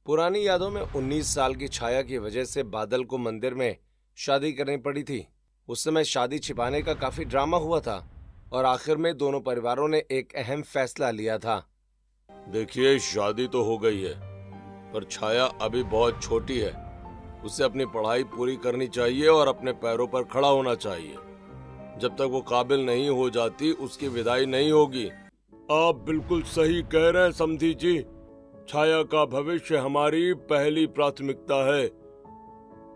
पुरानी यादों में 19 साल की छाया की वजह से बादल को मंदिर में शादी करनी पड़ी थी। उस समय शादी छिपाने का काफी ड्रामा हुआ था और आखिर में दोनों परिवारों ने एक अहम फैसला लिया था। देखिए, शादी तो हो गई है, पर छाया अभी बहुत छोटी है। उसे अपनी पढ़ाई पूरी करनी चाहिए और अपने पैरों पर खड़ा होना चाहिए। जब तक वो काबिल नहीं हो जाती, उसकी विदाई नहीं होगी। आप बिल्कुल सही कह रहे हैं समधी जी। छाया का भविष्य हमारी पहली प्राथमिकता है।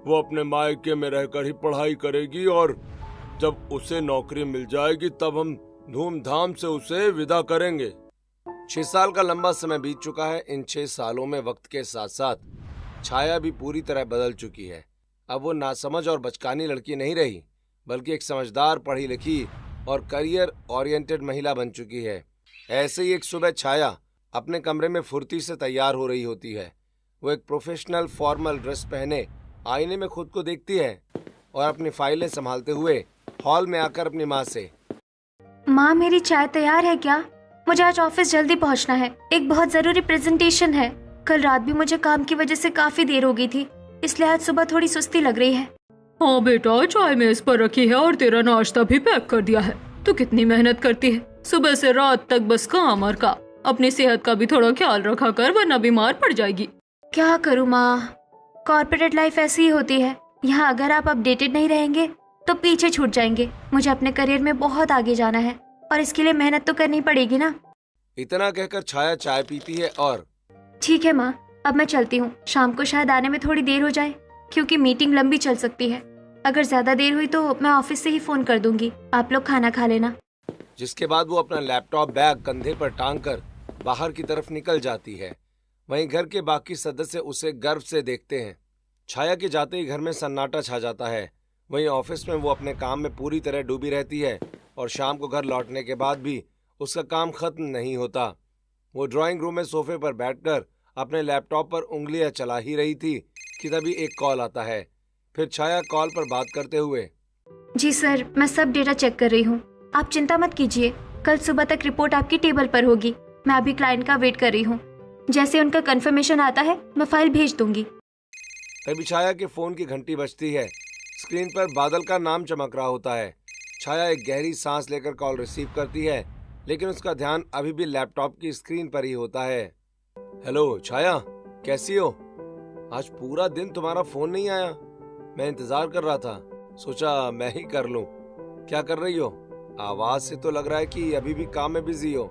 वो अपने मायके में रहकर ही पढ़ाई करेगी और जब उसे नौकरी मिल जाएगी तब हम धूमधाम से उसे विदा करेंगे। 6 साल का लंबा समय बीत चुका है। इन 6 सालों में वक्त के साथ साथ छाया भी पूरी तरह बदल चुकी है। अब वो नासमझ और बचकानी लड़की नहीं रही, बल्कि एक समझदार, पढ़ी लिखी और करियर ओरिएंटेड महिला बन चुकी है। ऐसे ही एक सुबह छाया अपने कमरे में फुर्ती से तैयार हो रही होती है। वो एक प्रोफेशनल फॉर्मल ड्रेस पहने आईने में खुद को देखती है और अपनी फाइलें संभालते हुए हॉल में आकर अपनी माँ से, माँ, मेरी चाय तैयार है क्या? मुझे आज ऑफिस जल्दी पहुँचना है। एक बहुत जरूरी प्रेजेंटेशन है। कल रात भी मुझे काम की वजह से काफी देर हो गई थी, इसलिए आज सुबह थोड़ी सुस्ती लग रही है। हाँ बेटा, चाय मेज पर रखी है और तेरा नाश्ता भी पैक कर दिया है। तू कितनी मेहनत करती है, सुबह से रात तक बस काम और काम। अपनी सेहत का भी थोड़ा ख्याल रखा कर, वरना बीमार पड़ जाएगी। क्या करूँ माँ, कॉर्पोरेट लाइफ ऐसी ही होती है। यहाँ अगर आप अपडेटेड नहीं रहेंगे तो पीछे छूट जाएंगे। मुझे अपने करियर में बहुत आगे जाना है और इसके लिए मेहनत तो करनी पड़ेगी ना। इतना कहकर छाया चाय पीती है और ठीक है माँ, अब मैं चलती हूँ। शाम को शायद आने में थोड़ी देर हो जाए, क्योंकि मीटिंग लंबी चल सकती है। अगर ज्यादा देर हुई तो मैं ऑफिस से ही फोन कर दूंगी। आप लोग खाना खा लेना। जिसके बाद वो अपना लैपटॉप बैग कंधे पर टांग कर बाहर की तरफ निकल जाती है। वहीं घर के बाकी सदस्य उसे गर्व से देखते हैं। छाया के जाते ही घर में सन्नाटा छा जाता है। वहीं ऑफिस में वो अपने काम में पूरी तरह डूबी रहती है और शाम को घर लौटने के बाद भी उसका काम खत्म नहीं होता। वो ड्राइंग रूम में सोफे पर बैठकर अपने लैपटॉप पर उंगलियां चला ही रही थी कि तभी एक कॉल आता है। फिर छाया कॉल पर बात करते हुए, जी सर, मैं सब डेटा चेक कर रही हूँ। आप चिंता मत कीजिए, कल सुबह तक रिपोर्ट आपकी टेबल पर होगी। मैं अभी क्लाइंट का वेट कर रही हूँ। जैसे उनका कंफर्मेशन आता है मैं फाइल भेज दूंगी। तभी छाया के फोन की घंटी बजती है। स्क्रीन पर बादल का नाम चमक रहा होता है। छाया एक गहरी सांस लेकर कॉल रिसीव करती है, लेकिन उसका ध्यान अभी भी लैपटॉप की स्क्रीन पर ही होता है। हेलो छाया, कैसी हो? आज पूरा दिन तुम्हारा फोन नहीं आया। मैं इंतजार कर रहा था, सोचा मैं ही कर लूं। क्या कर रही हो? आवाज से तो लग रहा है कि अभी भी काम में बिजी हो।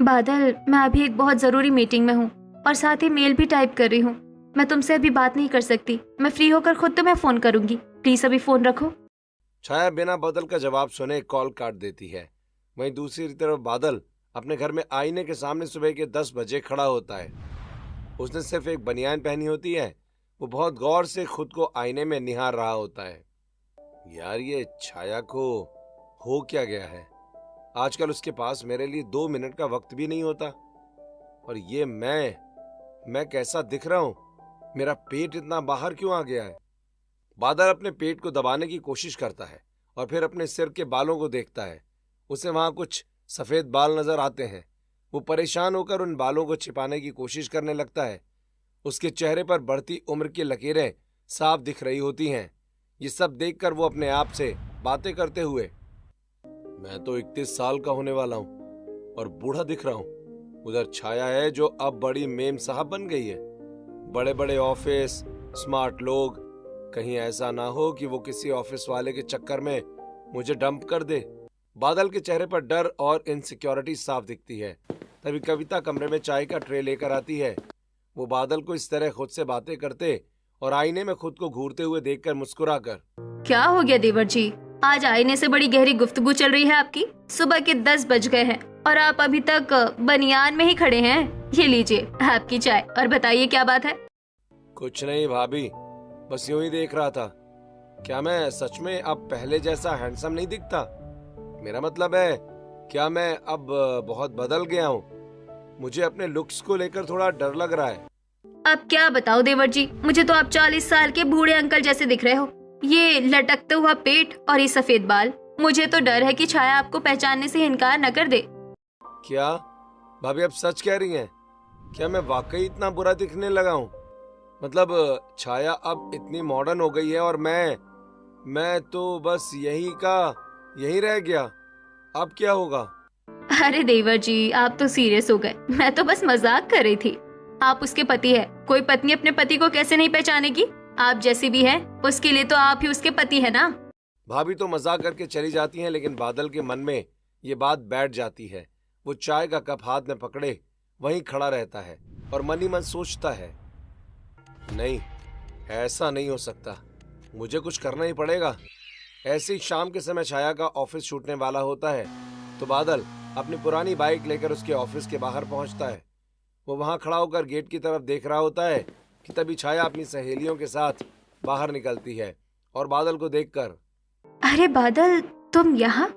बादल, मैं अभी एक बहुत जरूरी मीटिंग में हूँ और साथ ही मेल भी टाइप कर रही हूँ। मैं तुमसे अभी बात नहीं कर सकती। मैं फ्री होकर खुद तुम्हें फोन करूंगी। प्लीज अभी फोन रखो। छाया बिना बादल का जवाब सुने कॉल काट देती है। वहीं दूसरी तरफ बादल अपने घर में आईने के सामने सुबह के 10 बजे खड़ा होता है। उसने सिर्फ एक बनियान पहनी होती है। वो बहुत गौर से खुद को आईने में निहार रहा होता है। यार, ये छाया को हो क्या गया है? आजकल उसके पास मेरे लिए 2 मिनट का वक्त भी नहीं होता। और ये मैं कैसा दिख रहा हूं? मेरा पेट इतना बाहर क्यों आ गया है? बादल अपने पेट को दबाने की कोशिश करता है और फिर अपने सिर के बालों को देखता है। उसे वहां कुछ सफेद बाल नजर आते हैं। वो परेशान होकर उन बालों को छिपाने की कोशिश करने लगता है। उसके चेहरे पर बढ़ती उम्र की लकीरें साफ दिख रही होती हैं। ये सब देखकर वो अपने आप से बातें करते हुए, मैं तो 31 साल का होने वाला हूँ और बूढ़ा दिख रहा हूँ। उधर छाया है जो अब बड़ी मेम साहब बन गई है। बड़े बड़े ऑफिस, स्मार्ट लोग। कहीं ऐसा ना हो कि वो किसी ऑफिस वाले के चक्कर में मुझे डंप कर दे। बादल के चेहरे पर डर और इनसिक्योरिटी साफ दिखती है। तभी कविता कमरे में चाय का ट्रे लेकर आती है। वो बादल को इस तरह खुद से बातें करते और आईने में खुद को घूरते हुए देखकर मुस्कुराकर, क्या हो गया देवर जी? आज आईने से बड़ी गहरी गुफ्तगू चल रही है आपकी। सुबह के 10 बज गए हैं और आप अभी तक बनियान में ही खड़े हैं। ये लीजिए आपकी चाय और बताइए क्या बात है। कुछ नहीं भाभी, बस यूं ही देख रहा था। क्या मैं सच में अब पहले जैसा हैंडसम नहीं दिखता? मेरा मतलब है, क्या मैं अब बहुत बदल गया हूँ? मुझे अपने लुक्स को लेकर थोड़ा डर लग रहा है। अब क्या बताओ देवर जी, मुझे तो आप 40 साल के बूढ़े अंकल जैसे दिख रहे हो। ये लटकता हुआ पेट और ये सफेद बाल। मुझे तो डर है कि छाया आपको पहचानने से इनकार न कर दे। क्या भाभी अब सच कह रही हैं? क्या मैं वाकई इतना बुरा दिखने लगा हूँ? मतलब छाया अब इतनी मॉडर्न हो गई है और मैं तो बस यहीं रह गया। अब क्या होगा? अरे देवर जी, आप तो सीरियस हो गए। मैं तो बस मजाक कर रही थी। आप उसके पति है, कोई पत्नी अपने पति को कैसे नहीं पहचानेगी? आप जैसी भी है, उसके लिए तो आप ही उसके पति है ना। भाभी तो मजाक करके चली जाती हैं, लेकिन बादल के मन में ये बात बैठ जाती है। वो चाय का कप हाथ में पकड़े वहीं खड़ा रहता है और मन ही मन सोचता है, नहीं, ऐसा नहीं हो सकता, मुझे कुछ करना ही पड़ेगा। ऐसे ही शाम के समय छाया का ऑफिस छूटने वाला होता है तो बादल अपनी पुरानी बाइक लेकर उसके ऑफिस के बाहर पहुंचता है। वो वहां खड़ा होकर गेट की तरफ देख रहा होता है कि तभी छाया अपनी सहेलियों के साथ बाहर निकलती है और बादल को देखकर, अरे बादल, तुम यहाँ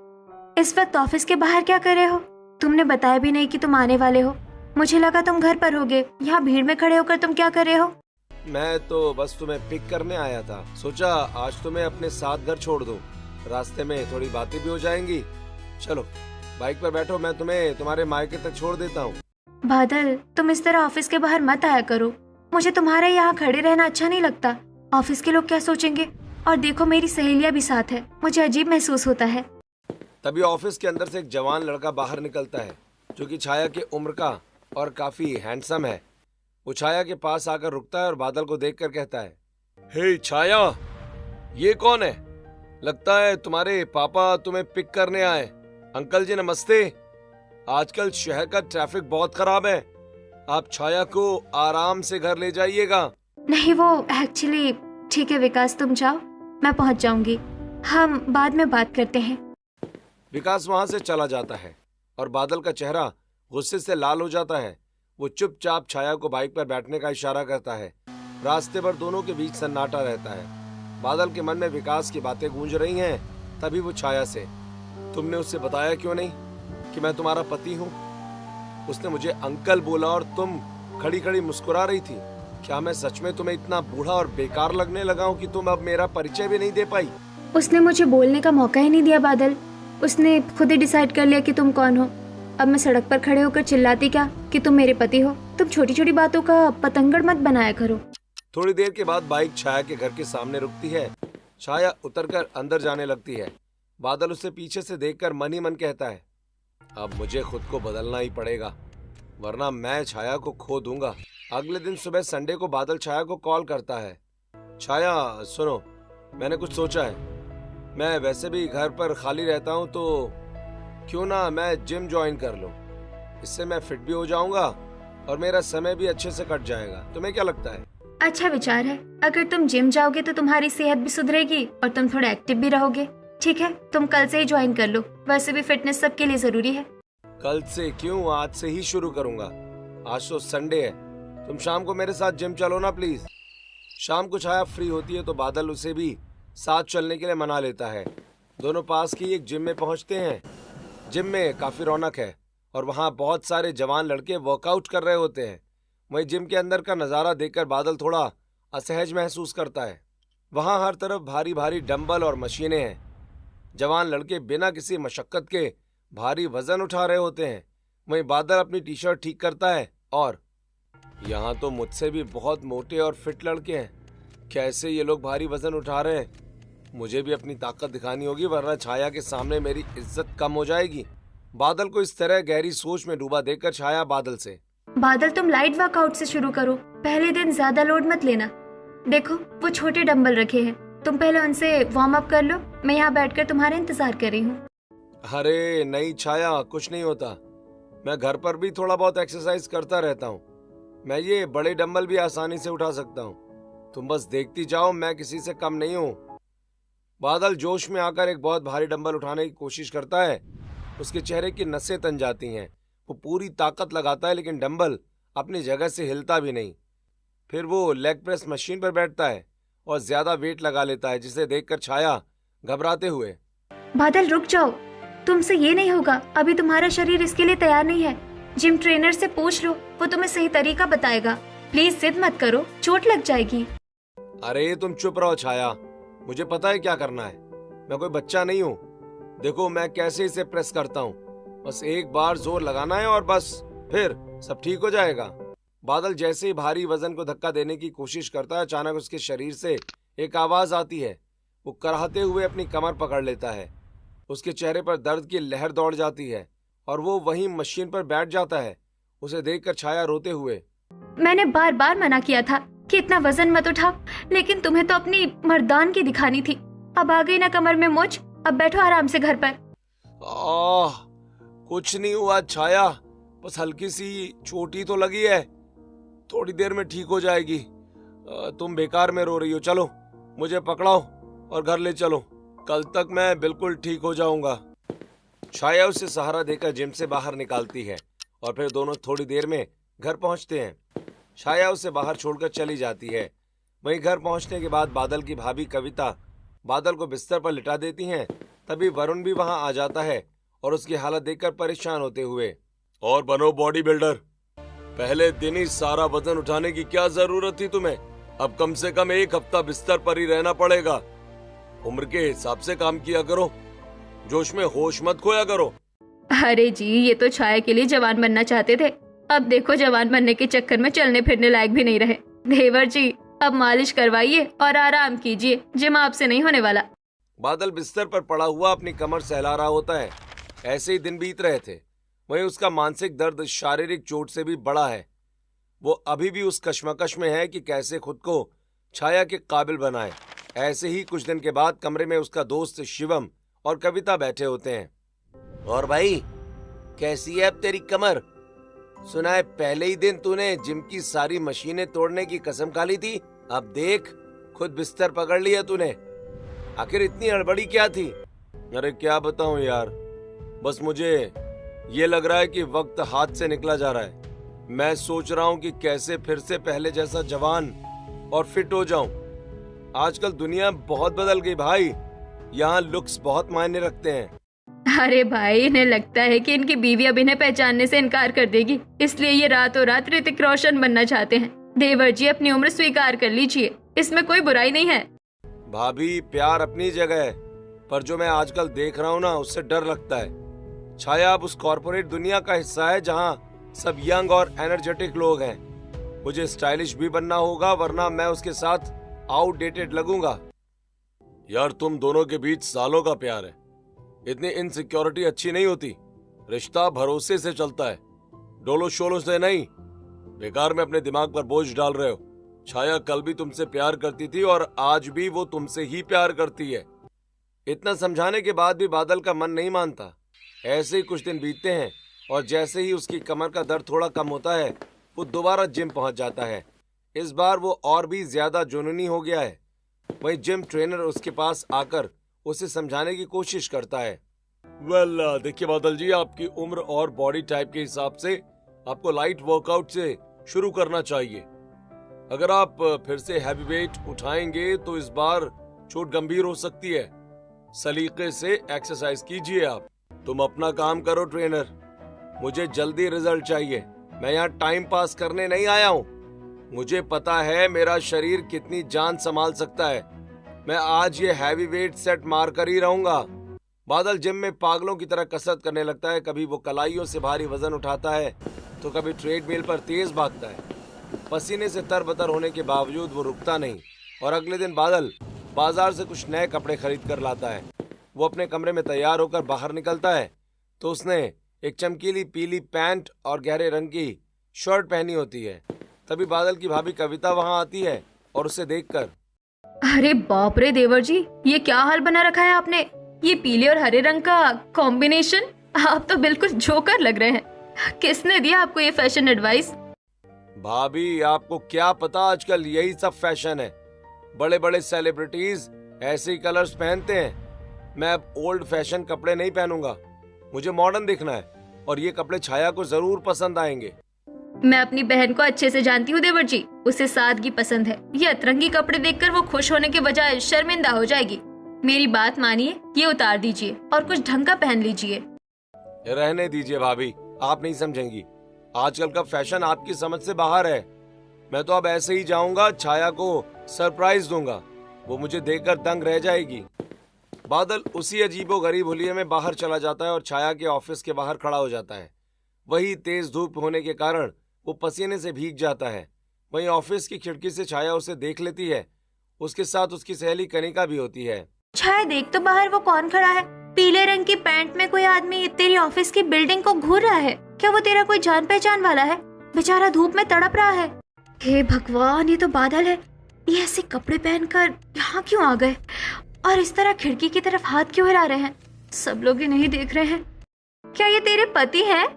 इस वक्त ऑफिस के बाहर क्या कर रहे हो? तुमने बताया भी नहीं कि तुम आने वाले हो। मुझे लगा तुम घर पर होगे। यहाँ भीड़ में खड़े होकर तुम क्या कर रहे हो? मैं तो बस तुम्हें पिक करने आया था। सोचा आज तुम्हें अपने साथ घर छोड़ दूं। रास्ते में थोड़ी बातें भी हो जाएंगी। चलो बाइक पर बैठो, मैं तुम्हें तुम्हारे मायके तक छोड़ देता हूँ। बादल, तुम इस तरह ऑफिस के बाहर मत आया करो। मुझे तुम्हारे यहाँ खड़े रहना अच्छा नहीं लगता। ऑफिस के लोग क्या सोचेंगे? और देखो, मेरी सहेलियाँ भी साथ है, मुझे अजीब महसूस होता है। तभी ऑफिस के अंदर से एक जवान लड़का बाहर निकलता है जो कि छाया के उम्र का और काफी हैंडसम है। वो छाया के पास आकर रुकता है और बादल को देखकर कहता है, हे छाया, ये कौन है? लगता है तुम्हारे पापा तुम्हें पिक करने आए। अंकल जी नमस्ते। आजकल शहर का ट्रैफिक बहुत खराब है, आप छाया को आराम से घर ले जाइएगा। नहीं, वो एक्चुअली ठीक है विकास, तुम जाओ, मैं पहुँच जाऊंगी। हम बाद में बात करते हैं। विकास वहां से चला जाता है और बादल का चेहरा गुस्से से लाल हो जाता है। वो चुपचाप छाया को बाइक पर बैठने का इशारा करता है। रास्ते पर दोनों के बीच सन्नाटा रहता है। बादल के मन में विकास की बातें गूंज रही हैं। तभी वो छाया से, तुमने उससे बताया क्यों नहीं कि मैं तुम्हारा पति हूँ? उसने मुझे अंकल बोला और तुम खड़ी खड़ी मुस्कुरा रही थी। क्या मैं सच में तुम्हें इतना बूढ़ा और बेकार लगने लगा हूँ कि तुम अब मेरा परिचय भी नहीं दे पाई? उसने मुझे बोलने का मौका ही नहीं दिया बादल। उसने खुद ही डिसाइड कर लिया कि तुम कौन हो। अब मैं सड़क पर खड़े होकर चिल्लाती क्या कि तुम मेरे पति हो? तुम छोटी छोटी बातों का पतंगड़ मत बनाया करो। थोड़ी देर के बाद बाइक छाया के घर के सामने रुकती है। छाया उतरकर अंदर जाने लगती है। बादल उसे पीछे से देखकर मन ही मन कहता है, अब मुझे खुद को बदलना ही पड़ेगा, वरना मैं छाया को खो दूंगा। अगले दिन सुबह संडे को बादल छाया को कॉल करता है। छाया सुनो, मैंने कुछ सोचा है। मैं वैसे भी घर पर खाली रहता हूँ, तो क्यों ना मैं जिम ज्वाइन कर लूँ। इससे मैं फिट भी हो जाऊंगा और मेरा समय भी अच्छे से कट जाएगा। तुम्हें क्या लगता है? अच्छा विचार है। अगर तुम जिम जाओगे तो तुम्हारी सेहत भी सुधरेगी और तुम थोड़ा एक्टिव भी रहोगे। ठीक है, तुम कल से ही ज्वाइन कर लो। वैसे भी फिटनेस सबके लिए जरूरी है। कल से क्यों, आज से ही शुरू करूंगा। आज तो संडे है, तुम शाम को मेरे साथ जिम चलो ना प्लीज। शाम को छाया फ्री होती है तो बादल उसे भी साथ चलने के लिए मना लेता है। दोनों पास की एक जिम में पहुंचते हैं। जिम में काफी रौनक है और वहां बहुत सारे जवान लड़के वर्कआउट कर रहे होते हैं। वहीं जिम के अंदर का नजारा देखकर बादल थोड़ा असहज महसूस करता है। वहां हर तरफ भारी भारी डंबल और मशीनें हैं। जवान लड़के बिना किसी मशक्कत के भारी वजन उठा रहे होते हैं। वहीं बादल अपनी टी शर्ट ठीक करता है और यहाँ तो मुझसे भी बहुत मोटे और फिट लड़के हैं, कैसे ये लोग भारी वजन उठा रहे हैं? मुझे भी अपनी ताकत दिखानी होगी, वरना छाया के सामने मेरी इज्जत कम हो जाएगी। बादल को इस तरह गहरी सोच में डूबा देखकर छाया बादल से, बादल, तुम लाइट वर्कआउट से शुरू करो। पहले दिन ज्यादा लोड मत लेना। देखो, वो छोटे डंबल रखे हैं, तुम पहले उनसे वार्म अप कर लो। मैं यहाँ बैठकर तुम्हारा इंतजार कर रही हूँ। अरे नहीं छाया, कुछ नहीं होता। मैं घर पर भी थोड़ा बहुत एक्सरसाइज करता रहता हूँ। मैं ये बड़े डंबल भी आसानी से उठा सकता हूँ। तुम बस देखती जाओ, मैं किसी से कम नहीं हूँ। बादल जोश में आकर एक बहुत भारी डंबल उठाने की कोशिश करता है। उसके चेहरे की नसें तन जाती हैं। वो पूरी ताकत लगाता है लेकिन डंबल अपनी जगह से हिलता भी नहीं। फिर वो लेग प्रेस मशीन पर बैठता है और ज्यादा वेट लगा लेता है, जिसे देखकर छाया घबराते हुए, बादल रुक जाओ, तुमसे ये नहीं होगा। अभी तुम्हारा शरीर इसके लिए तैयार नहीं है। जिम ट्रेनर से पूछ लो, वो तुम्हें सही तरीका बताएगा। प्लीज जिद मत करो, चोट लग जाएगी। अरे तुम चुप रहो छाया, मुझे पता है क्या करना है। मैं कोई बच्चा नहीं हूँ। देखो मैं कैसे इसे प्रेस करता हूँ। बस एक बार जोर लगाना है और बस फिर सब ठीक हो जाएगा। बादल जैसे ही भारी वजन को धक्का देने की कोशिश करता है, अचानक उसके शरीर से एक आवाज आती है। वो कराहते हुए अपनी कमर पकड़ लेता है। उसके चेहरे पर दर्द की लहर दौड़ जाती है और वो वहीं मशीन पर बैठ जाता है। उसे देखकर छाया रोते हुए, मैंने बार बार मना किया था कि इतना वजन मत उठाओ, लेकिन तुम्हें तो अपनी मर्दान की दिखानी थी। अब आ गई ना कमर में मोच, अब बैठो आराम से घर पर। कुछ नहीं हुआ छाया, बस हल्की सी चोटी तो लगी है, थोड़ी देर में ठीक हो जाएगी। तुम बेकार में रो रही हो, चलो मुझे पकड़ाओ और घर ले चलो, कल तक मैं बिल्कुल ठीक हो जाऊंगा। छाया उसे सहारा देकर जिम से बाहर निकालती है और फिर दोनों थोड़ी देर में घर पहुंचते हैं। छाया उसे बाहर छोड़कर चली जाती है। वहीं घर पहुंचने के बाद बादल की भाभी कविता बादल को बिस्तर पर लिटा देती हैं। तभी वरुण भी वहां आ जाता है और उसकी हालत देखकर परेशान होते हुए, और बनो बॉडी बिल्डर, पहले दिन ही सारा वजन उठाने की क्या जरूरत थी तुम्हें? अब कम से कम एक हफ्ता बिस्तर पर ही रहना पड़ेगा। उम्र के हिसाब से काम किया करो, जोश में होश मत खोया करो। अरे जी, ये तो छाया के लिए जवान बनना चाहते थे, अब देखो जवान बनने के चक्कर में चलने फिरने लायक भी नहीं रहे। देवर जी, अब मालिश करवाइए और आराम कीजिए, जिम आपसे नहीं होने वाला। बादल बिस्तर पर पड़ा हुआ अपनी कमर सहला रहा होता है। ऐसे ही दिन बीत रहे थे। वहीं उसका मानसिक दर्द शारीरिक चोट से भी बड़ा है। वो अभी भी उस कश्मकश में है कि कैसे खुद को छाया के काबिल बनाए। ऐसे ही कुछ दिन के बाद कमरे में उसका दोस्त शिवम और कविता बैठे होते हैं। और भाई, कैसी है अब तेरी कमर? सुना है पहले ही दिन तूने जिम की सारी मशीनें तोड़ने की कसम खा ली थी, अब देख खुद बिस्तर पकड़ लिया तूने। आखिर इतनी हड़बड़ी क्या थी? अरे क्या बताऊं यार, बस मुझे ये लग रहा है कि वक्त हाथ से निकला जा रहा है। मैं सोच रहा हूँ कि कैसे फिर से पहले जैसा जवान और फिट हो जाऊं। आजकल दुनिया बहुत बदल गई भाई, यहाँ लुक्स बहुत मायने रखते हैं। अरे भाई, इन्हें लगता है कि इनकी बीवी अब इन्हें पहचानने से इनकार कर देगी, इसलिए ये रातों रात ऋतिक रोशन बनना चाहते हैं। देवर जी, अपनी उम्र स्वीकार कर लीजिए, इसमें कोई बुराई नहीं है। भाभी, प्यार अपनी जगह है, पर जो मैं आजकल देख रहा हूँ ना, उससे डर लगता है। छाया अब उस कॉर्पोरेट दुनिया का हिस्सा है जहाँ सब यंग और एनर्जेटिक लोग हैं। मुझे स्टाइलिश भी बनना होगा, वरना मैं उसके साथ आउटडेटेड लगूंगा। यार, तुम दोनों के बीच सालों का प्यार है, इतनी इनसिक्योरिटी अच्छी नहीं होती। रिश्ता भरोसे से चलता है, डोलो शोलो से नहीं। बेकार में अपने दिमाग पर बोझ डाल रहे हो। छाया कल भी तुमसे प्यार करती थी और आज भी वो तुमसे ही प्यार करती है। इतना समझाने के बाद भी बादल का मन नहीं मानता। ऐसे ही कुछ दिन बीतते हैं और जैसे ही उसकी कमर का दर्द थोड़ा कम होता है, वो दोबारा जिम पहुंच जाता है। इस बार वो और भी ज्यादा जुनूनी हो गया है। वहीं जिम ट्रेनर उसके पास आकर उसे समझाने की कोशिश करता है। देखिए बादल जी, आपकी उम्र और बॉडी टाइप के हिसाब से आपको लाइट वर्कआउट से शुरू करना चाहिए। अगर आप फिर से हैवी वेट उठाएंगे तो इस बार चोट गंभीर हो सकती है। सलीके से एक्सरसाइज कीजिए। आप तुम अपना काम करो ट्रेनर, मुझे जल्दी रिजल्ट चाहिए। मैं यहाँ टाइम पास करने नहीं आया हूँ। मुझे पता है मेरा शरीर कितनी जान संभाल सकता है। मैं आज ये हैवी वेट सेट मार कर ही रहूंगा। बादल जिम में पागलों की तरह कसरत करने लगता है। कभी वो कलाइयों से भारी वजन उठाता है तो कभी ट्रेडमिल पर तेज भागता है। पसीने से तरबतर होने के बावजूद वो रुकता नहीं और अगले दिन बादल बाजार से कुछ नए कपड़े खरीद कर लाता है। वो अपने कमरे में तैयार होकर बाहर निकलता है तो उसने एक चमकीली पीली पैंट और गहरे रंग की शर्ट पहनी होती है। तभी बादल की भाभी कविता वहां आती है और उसे देखकर, अरे बाप रे देवर जी, ये क्या हाल बना रखा है आपने? ये पीले और हरे रंग का कॉम्बिनेशन, आप तो बिल्कुल जोकर लग रहे हैं। किसने दिया आपको ये फैशन एडवाइस? भाभी, आपको क्या पता, आजकल यही सब फैशन है। बड़े बड़े सेलिब्रिटीज ऐसे ही कलर्स पहनते हैं। मैं अब ओल्ड फैशन कपड़े नहीं पहनूंगा, मुझे मॉडर्न दिखना है और ये कपड़े छाया को जरूर पसंद आएंगे। मैं अपनी बहन को अच्छे से जानती हूँ देवर जी, उसे सादगी पसंद है। ये अतरंगी कपड़े देखकर वो खुश होने के बजाय शर्मिंदा हो जाएगी। मेरी बात मानिए, ये उतार दीजिए और कुछ ढंग का पहन लीजिए। रहने दीजिए भाभी, आप नहीं समझेंगी। आजकल का फैशन आपकी समझ से बाहर है। मैं तो अब ऐसे ही जाऊंगा, छाया को सरप्राइज दूंगा, वो मुझे देखकर दंग रह जाएगी। बादल उसी अजीबो गरीब हुलिये में बाहर चला जाता है और छाया के ऑफिस के बाहर खड़ा हो जाता है। वही तेज धूप होने के कारण वो पसीने से भीग जाता है। वहीं ऑफिस की खिड़की से छाया उसे देख लेती है। उसके साथ उसकी सहेली कनिका भी होती है। छाया देख तो बाहर वो कौन खड़ा है। पीले रंग की पैंट में कोई आदमी तेरी ऑफिस की बिल्डिंग को घूर रहा है। क्या वो तेरा कोई जान पहचान वाला है? बेचारा धूप में तड़प रहा है। हे भगवान, ये तो बादल है। ये ऐसे कपड़े पहनकर यहाँ क्यों आ गए और इस तरह खिड़की की तरफ हाथ क्यों हिला रहे हैं? सब लोग ये नहीं देख रहे हैं। क्या ये तेरे पति हैं?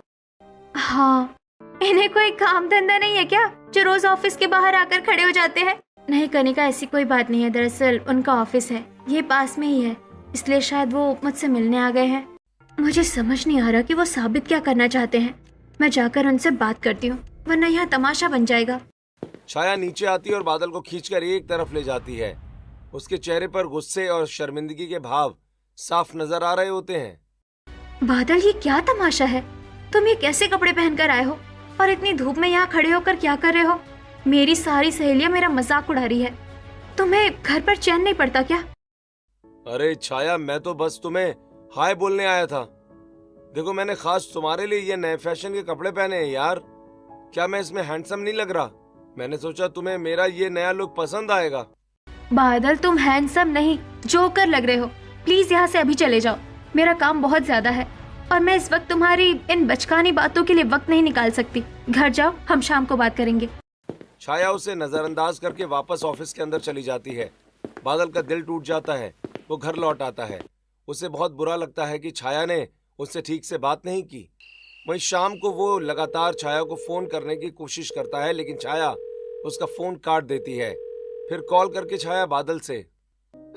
हाँ। इन्हें कोई काम धंधा नहीं है क्या जो रोज ऑफिस के बाहर आकर खड़े हो जाते हैं? नहीं कनिका, ऐसी कोई बात नहीं है। दरअसल उनका ऑफिस है, ये पास में ही है, इसलिए शायद वो मुझसे मिलने आ गए हैं। मुझे समझ नहीं आ रहा कि वो साबित क्या करना चाहते हैं। मैं जाकर उनसे बात करती हूँ, वरना यहाँ तमाशा बन जाएगा। छाया नीचे आती है और बादल को खींचकर एक तरफ ले जाती है। उसके चेहरे पर गुस्से और शर्मिंदगी के भाव साफ नजर आ रहे होते हैं। बादल, ये क्या तमाशा है? तुम ये कैसे कपड़े पहनकर आए हो और इतनी धूप में यहाँ खड़े होकर क्या कर रहे हो? मेरी सारी सहेलियां मेरा मजाक उड़ा रही है। तुम्हें घर पर चैन नहीं पड़ता क्या? अरे छाया, मैं तो बस तुम्हें हाय बोलने आया था। देखो, मैंने खास तुम्हारे लिए ये नए फैशन के कपड़े पहने हैं यार। क्या मैं इसमें हैंडसम नहीं लग रहा? मैंने सोचा तुम्हें मेरा ये नया लुक पसंद आएगा। बादल, तुम हैंडसम नहीं, जोकर लग रहे हो। प्लीज यहाँ से अभी चले जाओ। मेरा काम बहुत ज्यादा है और मैं इस वक्त तुम्हारी इन बचकानी बातों के लिए वक्त नहीं निकाल सकती। घर जाओ, हम शाम को बात करेंगे। छाया उसे नजरअंदाज करके वापस ऑफिस के अंदर चली जाती है। बादल का दिल टूट जाता है। वो घर लौट आता है। उसे बहुत बुरा लगता है कि छाया ने उससे ठीक से बात नहीं की। वहीं शाम को वो लगातार छाया को फोन करने की कोशिश करता है, लेकिन छाया उसका फोन काट देती है। फिर कॉल करके छाया बादल से,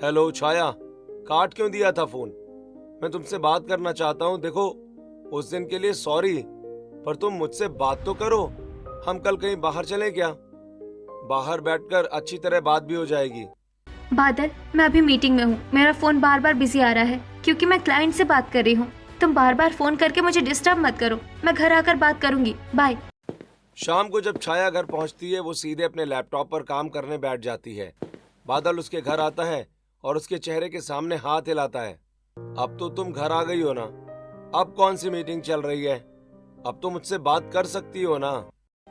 हेलो छाया, काट क्यों दिया था फोन? मैं तुमसे बात करना चाहता हूँ। देखो, उस दिन के लिए सॉरी, पर तुम मुझसे बात तो करो। हम कल कहीं बाहर चलें क्या? बाहर बैठकर अच्छी तरह बात भी हो जाएगी। बादल, मैं अभी मीटिंग में हूँ। मेरा फोन बार बार बिजी आ रहा है क्योंकि मैं क्लाइंट से बात कर रही हूँ। तुम बार बार फोन करके मुझे डिस्टर्ब मत करो। मैं घर आकर बात करूंगी। बाय। शाम को जब छाया घर पहुंचती है, वो सीधे अपने लैपटॉप पर काम करने बैठ जाती है। बादल उसके घर आता है और उसके चेहरे के सामने हाथ हिलाता है। अब तो तुम घर आ गई हो ना? अब कौन सी मीटिंग चल रही है? अब तो मुझसे बात कर सकती हो ना?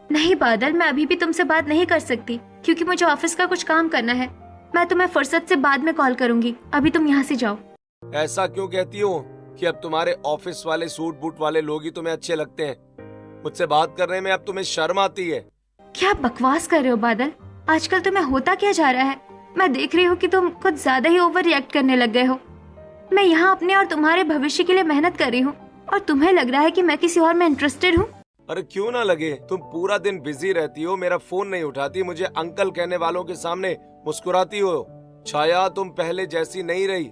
नहीं बादल, मैं अभी भी तुमसे बात नहीं कर सकती क्योंकि मुझे ऑफिस का कुछ काम करना है। मैं तुम्हें फुर्सत से बाद में कॉल करूंगी। अभी तुम यहाँ से जाओ। ऐसा क्यों कहती हो कि अब तुम्हारे ऑफिस वाले सूट बूट वाले लोग ही तुम्हें अच्छे लगते हैं? मुझसे बात करने में अब तुम्हें शर्म आती है? क्या बकवास कर रहे हो बादल? आजकल तुम्हें होता क्या जा रहा है? मैं देख रही हूँ कि तुम कुछ ज्यादा ही ओवर रिएक्ट करने लग गए हो। मैं यहाँ अपने और तुम्हारे भविष्य के लिए मेहनत कर रही हूँ और तुम्हें लग रहा है कि मैं किसी और में इंटरेस्टेड हूँ। अरे क्यों ना लगे, तुम पूरा दिन बिजी रहती हो, मेरा फोन नहीं उठाती, मुझे अंकल कहने वालों के सामने मुस्कुराती हो। छाया, तुम पहले जैसी नहीं रही।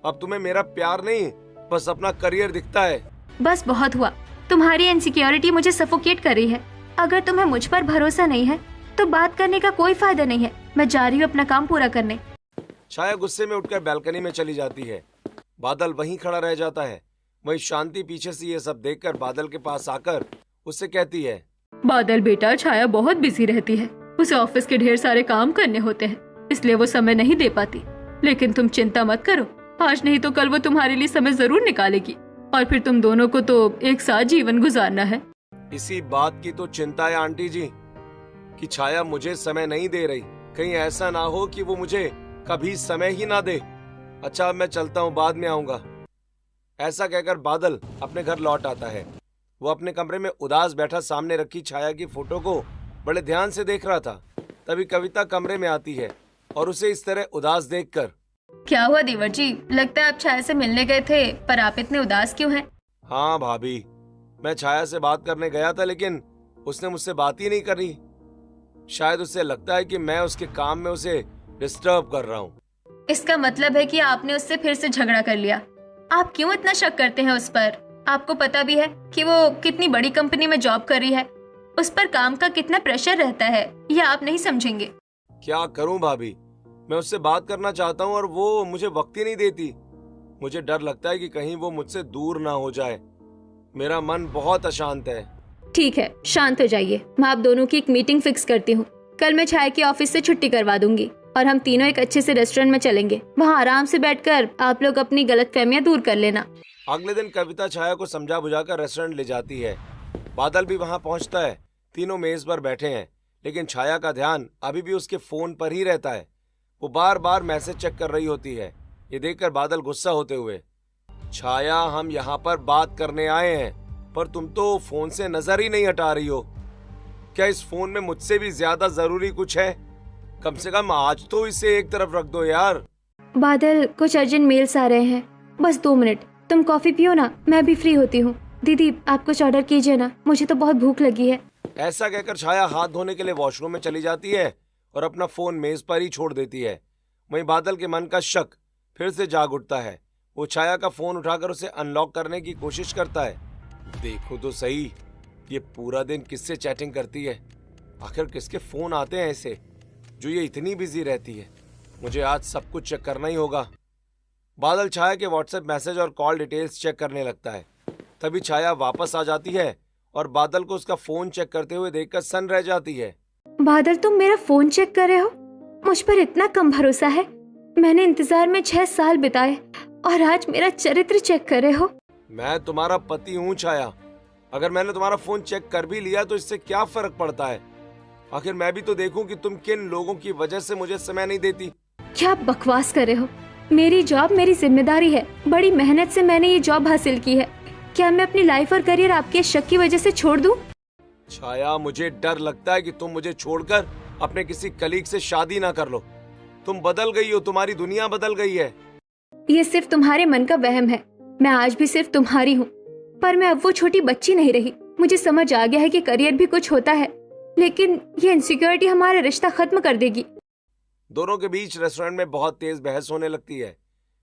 अब तुम्हें मेरा प्यार नहीं, बस अपना करियर दिखता है। बस बहुत हुआ। तुम्हारी इनसिक्योरिटी मुझे सफोकेट कर रही है। अगर तुम्हें मुझ पर भरोसा नहीं है तो बात करने का कोई फायदा नहीं है। मैं जा रही हूँ अपना काम पूरा करने। छाया गुस्से में उठकर बैल्कनी में चली जाती है। बादल वहीं खड़ा रह जाता है। वहीं शांति पीछे से ये सब देखकर बादल के पास आकर उससे कहती है, बादल बेटा, छाया बहुत बिजी रहती है। उसे ऑफिस के ढेर सारे काम करने होते हैं, इसलिए वो समय नहीं दे पाती। लेकिन तुम चिंता मत करो, आज नहीं तो कल वो तुम्हारे लिए समय जरूर निकालेगी और फिर तुम दोनों को तो एक साथ जीवन गुजारना है। इसी बात की तो चिंता है आंटी जी कि छाया मुझे समय नहीं दे रही। कहीं ऐसा ना हो कि वो मुझे कभी समय ही ना दे। अच्छा, अब मैं चलता हूँ, बाद में आऊंगा। ऐसा कहकर बादल अपने घर लौट आता है। वो अपने कमरे में उदास बैठा सामने रखी छाया की फोटो को बड़े ध्यान से देख रहा था। तभी कविता कमरे में आती है और उसे इस तरह उदास देखकर, क्या हुआ देवर जी? लगता है आप छाया से मिलने गए थे, पर आप इतने उदास क्यों हैं? हाँ भाभी, मैं छाया से बात करने गया था, लेकिन उसने मुझसे बात ही नहीं करी। शायद उसे लगता है कि मैं उसके काम में उसे डिस्टर्ब कर रहा हूँ। इसका मतलब है कि आपने उससे फिर से झगड़ा कर लिया। आप क्यों इतना शक करते हैं उस पर? आपको पता भी है कि वो कितनी बड़ी कंपनी में जॉब कर रही है। उस पर काम का कितना प्रेशर रहता है, ये आप नहीं समझेंगे। क्या करूं भाभी, मैं उससे बात करना चाहता हूं और वो मुझे वक्त ही नहीं देती। मुझे डर लगता है कि कहीं वो मुझसे दूर ना हो जाए। मेरा मन बहुत अशांत है। ठीक है, शांत हो जाइए। मैं आप दोनों की एक मीटिंग फिक्स करती हूँ। कल मैं छाया की ऑफिस से छुट्टी करवा दूंगी और हम तीनों एक अच्छे से रेस्टोरेंट में चलेंगे। वहाँ आराम से बैठकर आप लोग अपनी गलतफहमियां दूर कर लेना। अगले दिन कविता छाया को समझा बुझाकर रेस्टोरेंट ले जाती है। बादल भी वहाँ पहुँचता है। तीनों मेज पर बैठे हैं, लेकिन छाया का ध्यान अभी भी उसके फोन पर ही रहता है। वो बार बार मैसेज चेक कर रही होती है। ये देखकर बादल गुस्सा होते हुए, छाया हम यहाँ पर बात करने आए हैं, पर तुम तो फोन से नजर ही नहीं हटा रही हो। क्या इस फोन में मुझसे भी ज्यादा जरूरी कुछ है? कम से कम आज तो इसे एक तरफ रख दो यार। बादल, कुछ अर्जेंट मेल्स आ रहे हैं, बस 2 मिनट। तुम कॉफी पियो ना, मैं भी फ्री होती हूँ। दीदी, आप कुछ ऑर्डर कीजिए ना, मुझे तो बहुत भूख लगी है। ऐसा कहकर छाया हाथ धोने के लिए वॉशरूम में चली जाती है और अपना फोन मेज पर ही छोड़ देती है। वहीं बादल के मन का शक फिर से जाग उठता है। वो छाया का फोन उठाकर उसे अनलॉक करने की कोशिश करता है। देखो तो सही, ये पूरा दिन किससे चैटिंग करती है? आखिर किसके फोन आते हैं इसे जो ये इतनी बिजी रहती है? मुझे आज सब कुछ चेक करना ही होगा। बादल छाया के व्हाट्सएप मैसेज और कॉल डिटेल्स चेक करने लगता है। तभी छाया वापस आ जाती है और बादल को उसका फोन चेक करते हुए देखकर सन्न रह जाती है। बादल, तुम मेरा फोन चेक कर रहे हो? मुझ पर इतना कम भरोसा है? मैंने इंतजार में 6 साल बिताए और आज मेरा चरित्र चेक कर रहे हो? मैं तुम्हारा पति हूँ छाया। अगर मैंने तुम्हारा फोन चेक कर भी लिया तो इससे क्या फर्क पड़ता है? आखिर मैं भी तो देखूं कि तुम किन लोगों की वजह से मुझे समय नहीं देती। क्या बकवास कर रहे हो? मेरी जॉब मेरी जिम्मेदारी है। बड़ी मेहनत से मैंने ये जॉब हासिल की है। क्या मैं अपनी लाइफ और करियर आपके शक की वजह से छोड़ दूं? छाया, मुझे डर लगता है कि तुम मुझे छोड़कर अपने किसी कलीग से शादी ना कर लो। तुम बदल गई हो, तुम्हारी दुनिया बदल गई है। ये सिर्फ तुम्हारे मन का वहम है। मैं आज भी सिर्फ तुम्हारी हूँ, पर मैं अब वो छोटी बच्ची नहीं रही। मुझे समझ आ गया है कि करियर भी कुछ होता है, लेकिन ये इनसिक्योरिटी हमारा रिश्ता खत्म कर देगी। दोनों के बीच रेस्टोरेंट में बहुत तेज बहस होने लगती है।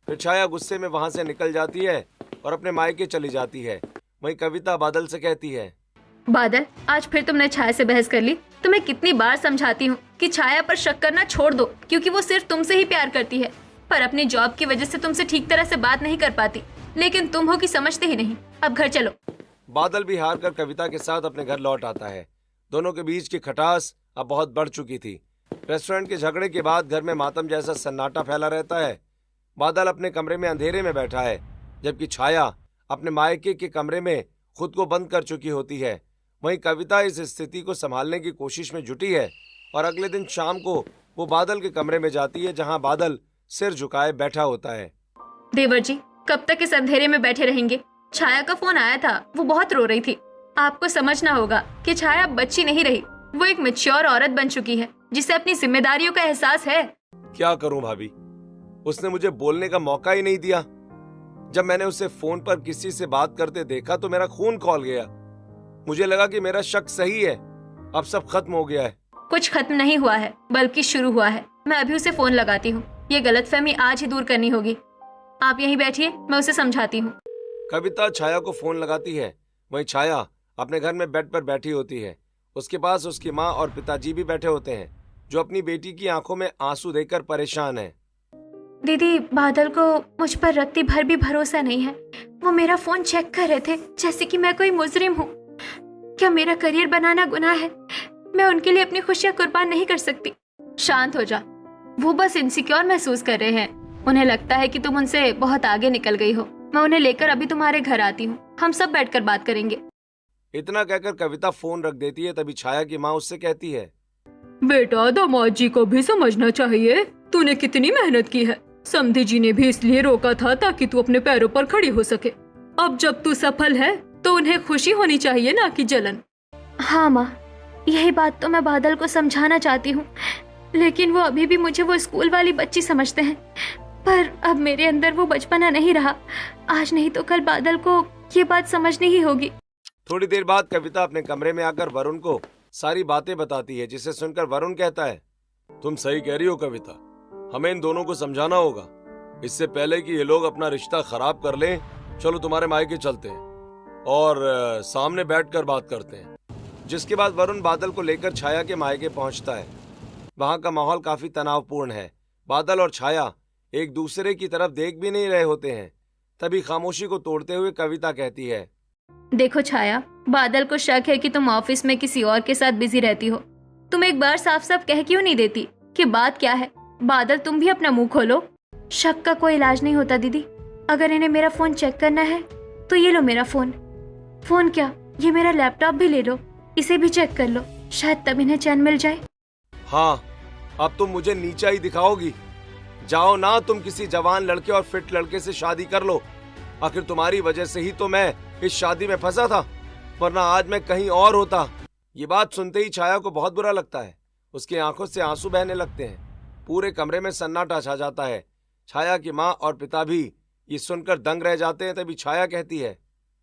फिर छाया गुस्से में वहां से निकल जाती है और अपने मायके चली जाती है। वहीं कविता बादल से कहती है, बादल, आज फिर तुमने छाया से बहस कर ली। तुम्हें कितनी बार समझाती हूँ कि छाया पर शक करना छोड़ दो, क्योंकि वो सिर्फ तुमसे ही प्यार करती है, पर अपनी जॉब की वजह से तुमसे ठीक तरह से बात नहीं कर पाती। लेकिन तुम हो कि समझते ही नहीं। अब घर चलो। बादल भी हार कर कविता के साथ अपने घर लौट आता है। दोनों के बीच की खटास अब बहुत बढ़ चुकी थी। रेस्टोरेंट के झगड़े के बाद घर में मातम जैसा सन्नाटा फैला रहता है। बादल अपने कमरे में अंधेरे में बैठा है, जबकि छाया अपने मायके के कमरे में खुद को बंद कर चुकी होती है। वहीं कविता इस स्थिति को संभालने की कोशिश में जुटी है और अगले दिन शाम को वो बादल के कमरे में जाती है, जहां बादल सिर झुकाए बैठा होता है। देवर जी, कब तक इस अंधेरे में बैठे रहेंगे? छाया का फोन आया था, वो बहुत रो रही थी। आपको समझना होगा कि छाया अब बच्ची नहीं रही, वो एक मैच्योर औरत बन चुकी है, जिसे अपनी जिम्मेदारियों का एहसास है। क्या करूं भाभी, उसने मुझे बोलने का मौका ही नहीं दिया। जब मैंने उसे फोन पर किसी से बात करते देखा तो मेरा खून खौल गया। मुझे लगा कि मेरा शक सही है। अब सब खत्म हो गया है। कुछ खत्म नहीं हुआ है, बल्कि शुरू हुआ है। मैं अभी उसे फोन लगाती हूँ। ये गलतफहमी आज ही दूर करनी होगी। आप यहीं बैठिए, मैं उसे समझाती हूँ। कविता छाया को फोन लगाती है। वहीं छाया अपने घर में बेड पर बैठी होती है। उसके पास उसकी माँ और पिताजी भी बैठे होते हैं, जो अपनी बेटी की आंखों में आंसू देखकर परेशान है। दीदी, बादल को मुझ पर रत्ती भर भी भरोसा नहीं है। वो मेरा फोन चेक कर रहे थे जैसे कि मैं कोई मुजरिम हूँ। क्या मेरा करियर बनाना गुनाह है? मैं उनके लिए अपनी खुशियाँ कुर्बान नहीं कर सकती। शांत हो जा। वो बस इनसिक्योर महसूस कर रहे हैं। उन्हें लगता है कि तुम उनसे बहुत आगे निकल गई हो। मैं उन्हें लेकर अभी तुम्हारे घर आती हूँ, हम सब बैठकर बात करेंगे। इतना कहकर कविता फोन रख देती है। तभी छाया की माँ उससे कहती है, बेटा, दामाद जी को भी समझना चाहिए, तूने कितनी मेहनत की है। समधी जी ने भी इसलिए रोका था ताकि तू अपने पैरों पर खड़ी हो सके। अब जब तू सफल है तो उन्हें खुशी होनी चाहिए, ना कि जलन। हाँ माँ, यही बात तो मैं बादल को समझाना चाहती हूँ, लेकिन वो अभी भी मुझे वो स्कूल वाली बच्ची समझते हैं। पर अब मेरे अंदर वो बचपना नहीं रहा। आज नहीं तो कल बादल को ये बात समझनी ही होगी। थोड़ी देर बाद कविता अपने कमरे में आकर वरुण को सारी बातें बताती है, जिसे सुनकर वरुण कहता है, तुम सही कह रही हो कविता, हमें इन दोनों को समझाना होगा इससे पहले कि ये लोग अपना रिश्ता खराब कर लें। चलो तुम्हारे मायके चलते हैं और सामने बैठकर बात करते हैं। जिसके बाद वरुण बादल को लेकर छाया के मायके पहुंचता है। वहां का माहौल काफी तनावपूर्ण है। बादल और छाया एक दूसरे की तरफ देख भी नहीं रहे होते हैं। तभी खामोशी को तोड़ते हुए कविता कहती है, देखो छाया, बादल को शक है कि तुम ऑफिस में किसी और के साथ बिजी रहती हो। तुम एक बार साफ साफ कह क्यों नहीं देती कि बात क्या है? बादल, तुम भी अपना मुंह खोलो। शक का कोई इलाज नहीं होता दीदी। अगर इन्हें मेरा फोन चेक करना है तो ये लो मेरा फोन। फोन क्या, ये मेरा लैपटॉप भी ले लो। इसे भी चेक कर लो, शायद तब इन्हें चैन मिल जाए। हाँ, अब तुम मुझे नीचा ही दिखाओगी। जाओ ना, तुम किसी जवान लड़के और फिट लड़के से शादी कर लो। आखिर तुम्हारी वजह से ही तो मैं इस शादी में फंसा था, वरना आज मैं कहीं और होता। ये बात सुनते ही छाया को बहुत बुरा लगता है। उसकी आंखों से आंसू बहने लगते हैं। पूरे कमरे में सन्नाटा छा जाता है। छाया की माँ और पिता भी ये सुनकर दंग रह जाते हैं। तभी छाया कहती है,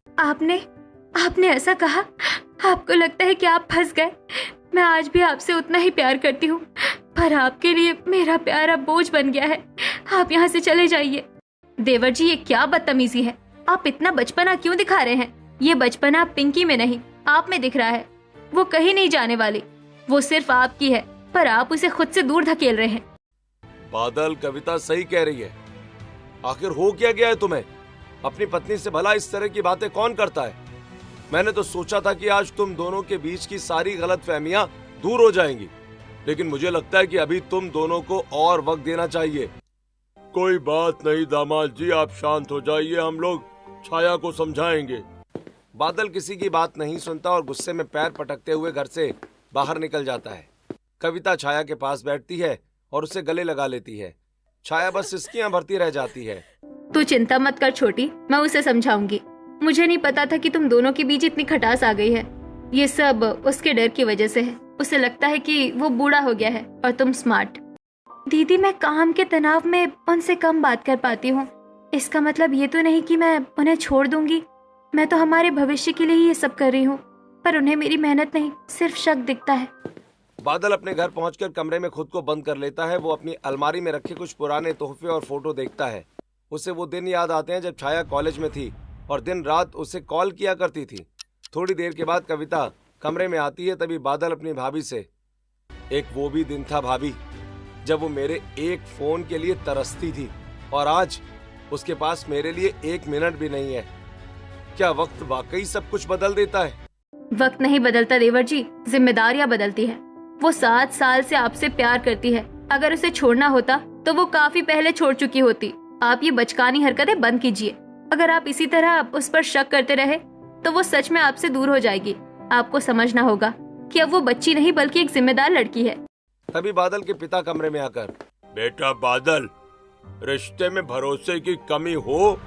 आपने ऐसा कहा? आपको लगता है कि आप फंस गए? मैं आज भी आपसे उतना ही प्यार करती हूँ, पर आपके लिए मेरा प्यार अब बोझ बन गया है। आप यहाँ से चले जाइए। देवर जी, ये क्या बदतमीजी है? आप इतना बचपना क्यों दिखा रहे हैं? ये बचपना पिंकी में नहीं, आप में दिख रहा है। वो कहीं नहीं जाने वाली, वो सिर्फ आपकी है, पर आप उसे खुद से दूर धकेल रहे हैं। बादल, कविता सही कह रही है। आखिर हो क्या गया है तुम्हें? अपनी पत्नी से भला इस तरह की बातें कौन करता है? मैंने तो सोचा था कि आज तुम दोनों के बीच की सारी गलतफहमियां दूर हो जाएंगी, लेकिन मुझे लगता है कि अभी तुम दोनों को और वक्त देना चाहिए। कोई बात नहीं दामाद जी, आप शांत हो जाइए, हम लोग छाया को समझाएंगे। बादल किसी की बात नहीं सुनता और गुस्से में पैर पटकते हुए घर से बाहर निकल जाता है। कविता छाया के पास बैठती है और उसे गले लगा लेती है। छाया बस सिसकियां भरती रह जाती है। तू चिंता मत कर छोटी, मैं उसे समझाऊंगी। मुझे नहीं पता था कि तुम दोनों के बीच इतनी खटास आ गई है। ये सब उसके डर की वजह से है। उसे लगता है कि वो बूढ़ा हो गया है और तुम स्मार्ट। दीदी, मैं काम के तनाव में उनसे कम बात कर पाती हूँ। इसका मतलब ये तो नहीं कि मैं उन्हें छोड़ दूंगी। मैं तो हमारे भविष्य के लिए ही ये सब कर रही हूँ, पर उन्हें मेरी मेहनत नहीं, सिर्फ शक दिखता है। बादल अपने घर पहुंचकर कमरे में खुद को बंद कर लेता है। वो अपनी अलमारी में रखे कुछ पुराने तोहफे और फोटो देखता है। उसे वो दिन याद आते हैं जब छाया कॉलेज में थी और दिन रात उसे कॉल किया करती थी। थोड़ी देर के बाद कविता कमरे में आती है। तभी बादल अपनी भाभी से, एक वो भी दिन था भाभी जब वो मेरे एक फोन के लिए तरसती थी, और आज उसके पास मेरे लिए 1 मिनट भी नहीं है। क्या वक्त वाकई सब कुछ बदल देता है? वक्त नहीं बदलता देवर जी, जिम्मेदारियां बदलती हैं। वो 7 साल से आपसे प्यार करती है। अगर उसे छोड़ना होता तो वो काफी पहले छोड़ चुकी होती। आप ये बचकानी हरकतें बंद कीजिए। अगर आप इसी तरह उस पर शक करते रहे तो वो सच में आपसे दूर हो जाएगी। आपको समझना होगा कि अब वो बच्ची नहीं बल्कि एक जिम्मेदार लड़की है। तभी बादल के पिता कमरे में आकर, बेटा बादल, रिश्ते में भरोसे की कमी हो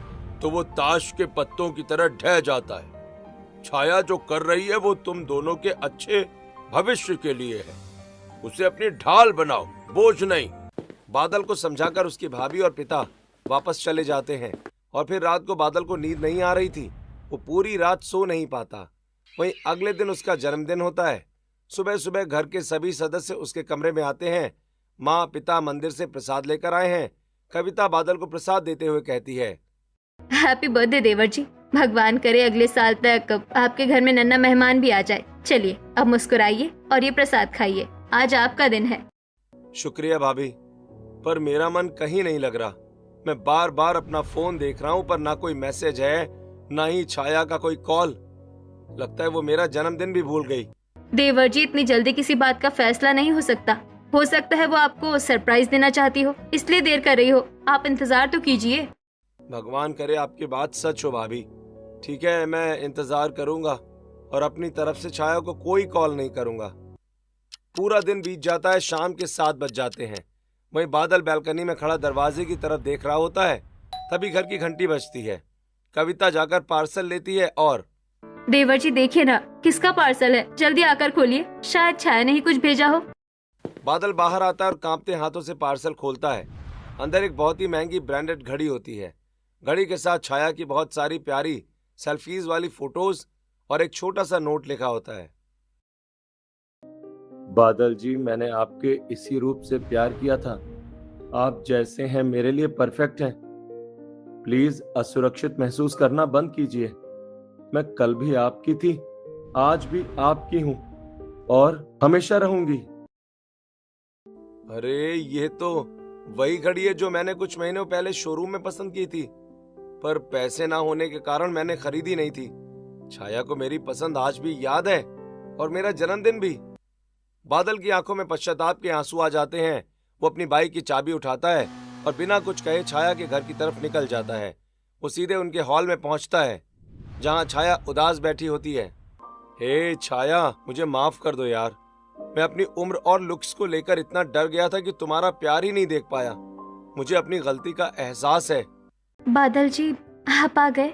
तो वो ताश के पत्तों की तरह ढह जाता है। छाया जो कर रही है वो तुम दोनों के अच्छे भविष्य के लिए है। उसे अपनी ढाल बनाओ, बोझ नहीं। बादल को समझाकर उसकी भाभी और पिता वापस चले जाते हैं। और फिर रात को बादल को नींद नहीं आ रही थी। वो पूरी रात सो नहीं पाता। वहीं अगले दिन उसका जन्मदिन होता है। सुबह सुबह घर के सभी सदस्य उसके कमरे में आते हैं। माँ पिता मंदिर से प्रसाद लेकर आए हैं। कविता बादल को प्रसाद देते हुए कहती है, हैप्पी बर्थडे देवर जी। भगवान करे अगले साल तक आपके घर में नन्हा मेहमान भी आ जाए। चलिए अब मुस्कुराइए और ये प्रसाद खाइए, आज आपका दिन है। शुक्रिया भाभी, पर मेरा मन कहीं नहीं लग रहा। मैं बार बार अपना फोन देख रहा हूँ, पर ना कोई मैसेज है, ना ही छाया का कोई कॉल। लगता है वो मेरा जन्मदिन भी भूल गई। देवर जी, इतनी जल्दी किसी बात का फैसला नहीं हो सकता। हो सकता है वो आपको सरप्राइज देना चाहती हो, इसलिए देर कर रही हो। आप इंतजार तो कीजिए। भगवान करे आपकी बात सच हो भाभी। ठीक है, मैं इंतजार करूंगा और अपनी तरफ से छाया को कोई कॉल नहीं करूंगा। पूरा दिन बीत जाता है। शाम के 7 बज जाते हैं। वहीं बादल बैल्कनी में खड़ा दरवाजे की तरफ देख रहा होता है। तभी घर की घंटी बजती है। कविता जाकर पार्सल लेती है और, देवर जी देखिए ना, किसका पार्सल है, जल्दी आकर खोलिए, शायद छाया ने ही कुछ भेजा हो। बादल बाहर आता है और कांपते हाथों से पार्सल खोलता है। अंदर एक बहुत ही महंगी ब्रांडेड घड़ी होती है। घड़ी के साथ छाया की बहुत सारी प्यारी सेल्फीज वाली फोटोज और एक छोटा सा नोट लिखा होता है। बादल जी, मैंने आपके इसी रूप से प्यार किया था। आप जैसे हैं मेरे लिए परफेक्ट हैं। प्लीज असुरक्षित महसूस करना बंद कीजिए। मैं कल भी आपकी थी, आज भी आपकी हूं और हमेशा रहूंगी। अरे ये तो वही घड़ी है जो मैंने कुछ महीनों पहले शोरूम में पसंद की थी, पर पैसे ना होने के कारण मैंने खरीदी नहीं थी। छाया को मेरी पसंद आज भी याद है और मेरा जन्मदिन भी। बादल की आंखों में पश्चाताप के आंसू आ जाते हैं। वो अपनी बाइक की चाबी उठाता है और बिना कुछ कहे छाया के घर की तरफ निकल जाता है। वो सीधे उनके हॉल में पहुंचता है जहां छाया उदास बैठी होती है। हे छाया, मुझे माफ कर दो यार। मैं अपनी उम्र और लुक्स को लेकर इतना डर गया था कि तुम्हारा प्यार ही नहीं देख पाया। मुझे अपनी गलती का एहसास है। बादल जी, आप आ गए।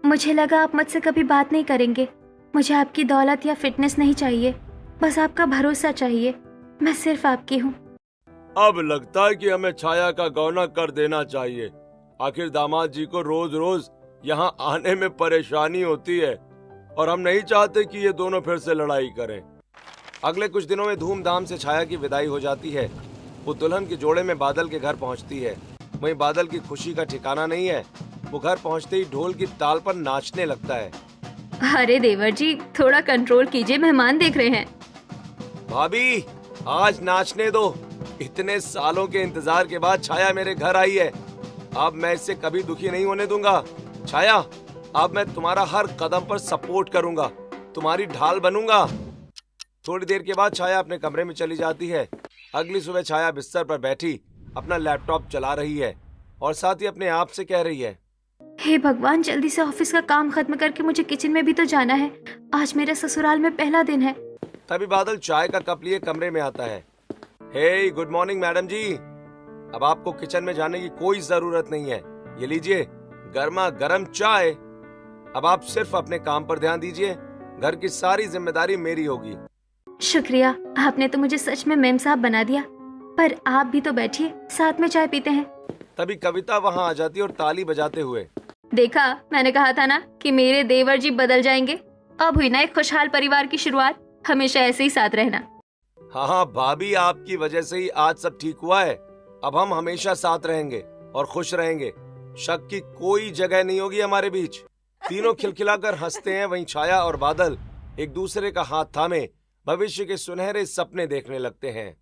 मुझे लगा आप मुझसे कभी बात नहीं करेंगे। मुझे आपकी दौलत या फिटनेस नहीं चाहिए, बस आपका भरोसा चाहिए। मैं सिर्फ आपकी हूँ। अब लगता है कि हमें छाया का गौना कर देना चाहिए। आखिर दामाद जी को रोज रोज यहाँ आने में परेशानी होती है और हम नहीं चाहते कि ये दोनों फिर से लड़ाई करें। अगले कुछ दिनों में धूमधाम से छाया की विदाई हो जाती है। वो दुल्हन के जोड़े में बादल के घर पहुंचती है। वहीं बादल की खुशी का ठिकाना नहीं है। वो घर पहुंचते ही ढोल की ताल पर नाचने लगता है। अरे देवर जी, थोड़ा कंट्रोल कीजिए, मेहमान देख रहे हैं। भाभी, आज नाचने दो। इतने सालों के इंतजार के बाद छाया मेरे घर आई है। अब मैं इससे कभी दुखी नहीं होने दूंगा। छाया, अब मैं तुम्हारा हर कदम पर सपोर्ट करूंगा, तुम्हारी ढाल बनूंगा। थोड़ी देर के बाद छाया अपने कमरे में चली जाती है। अगली सुबह छाया बिस्तर पर बैठी अपना लैपटॉप चला रही है और साथ ही अपने आप से कह रही है, हे भगवान, जल्दी से ऑफिस का काम खत्म करके मुझे किचन में भी तो जाना है। आज मेरे ससुराल में पहला दिन है। तभी बादल चाय का कप लिए कमरे में आता है। हे गुड मॉर्निंग मैडम जी, अब आपको किचन में जाने की कोई जरूरत नहीं है। ये लीजिए गर्मा गर्म चाय। अब आप सिर्फ अपने काम पर ध्यान दीजिए, घर की सारी जिम्मेदारी मेरी होगी। शुक्रिया, आपने तो मुझे सच में मेम साहब बना दिया। पर आप भी तो बैठिए, साथ में चाय पीते हैं। तभी कविता वहाँ आ जाती है और ताली बजाते हुए, देखा, मैंने कहा था ना कि मेरे देवर जी बदल जाएंगे। अब हुई ना एक खुशहाल परिवार की शुरुआत। हमेशा ऐसे ही साथ रहना। हाँ भाभी, आपकी वजह से ही आज सब ठीक हुआ है। अब हम हमेशा साथ रहेंगे और खुश रहेंगे। शक की कोई जगह नहीं होगी हमारे बीच। तीनों खिलखिलाकर हंसते हैं। वहीं छाया और बादल एक दूसरे का हाथ थामे भविष्य के सुनहरे सपने देखने लगते हैं।